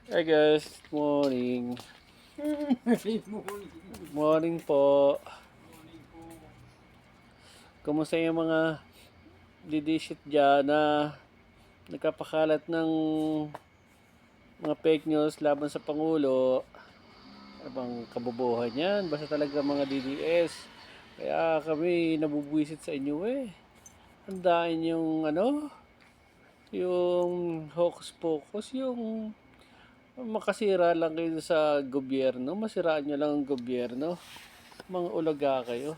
Hi guys, morning. Morning po. Kumusta yung mga didishit dyan na nagkapakalat ng mga fake news laban sa Pangulo? Ano bang kabobohan yan? Basta talaga mga DDS. Kaya kami nabubwisit sa inyo eh. Handaan yung yung hocus pocus, yung makasira lang kayo sa gobyerno, masiraan nyo lang ang gobyerno. Mga ulaga kayo.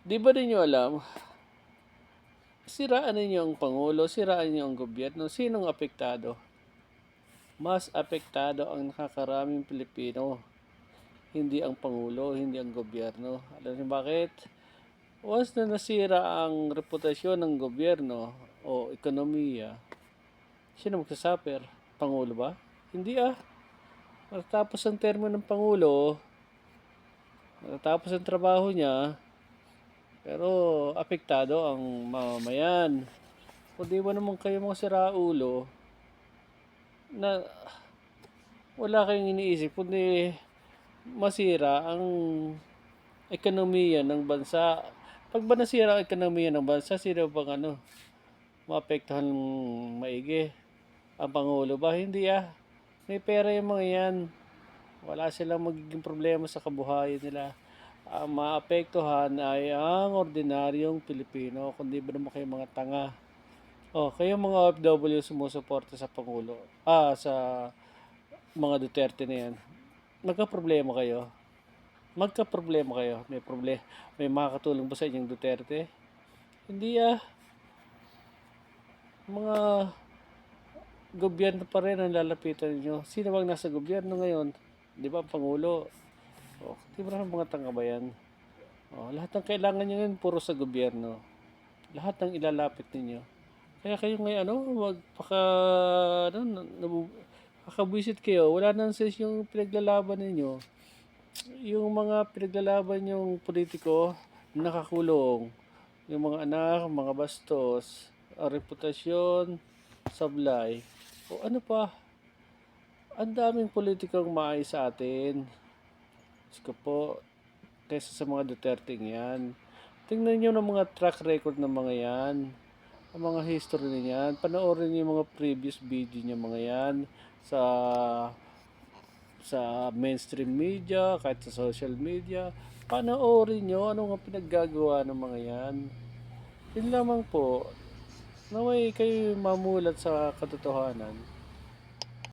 Di ba ninyo alam, siraan ninyo ang Pangulo, siraan ninyo ang gobyerno, sinong apektado? Mas apektado ang nakakaraming Pilipino. Hindi ang Pangulo, hindi ang gobyerno. Alam niyo bakit? Once na nasira ang reputasyon ng gobyerno o ekonomiya, sino magsasuffer? Pangulo ba? Hindi ah. Matatapos ang termo ng Pangulo, matatapos ang trabaho niya, pero apektado ang mamamayan. Kung di ba naman kayo mga siraulo na wala kayong iniisip kundi masira ang ekonomiya ng bansa. Pag ba nasira ang ekonomiya ng bansa, sino bang maapektuhan ng maigi? Ang Pangulo ba? Hindi ah. May pera yung mga yan. Wala silang magiging problema sa kabuhayan nila. Ang maapektuhan ay ang ordinaryong Pilipino, kundi ba naman kayo mga tanga. Kayo mga OFW sumusuporta sa Pangulo. Sa mga Duterte na yan. Magka-problema kayo. Magka-problema kayo. May makakatulong ba sa inyong Duterte? Hindi ah. Mga gobyerno pa rin ang lalapitan ninyo. Sino bang nasa gobyerno ngayon? Di ba ang Pangulo? Di ba naman mga tanga ba yan? Lahat ng kailangan nyo ngayon puro sa gobyerno. Lahat ng ilalapit ninyo. Kaya kayo ngayon, kakabwisit kayo. Wala nang sense yung pinaglalaban ninyo. Yung mga pinaglalaban yung politiko, nakakulong. Yung mga anak, mga bastos, reputasyon, sablay. O ano pa? Ang daming politikang maayos sa atin. Gusto po, kaysa sa mga Duterte yan. Tingnan nyo ng mga track record ng mga yan. Ang mga history niyan. Panoorin niyo yung mga previous video niya mga yan sa mainstream media, kahit sa social media. Panoorin nyo ano nga pinaggagawa ng mga yan. Yun lamang po, naway kayo mamulat sa katotohanan.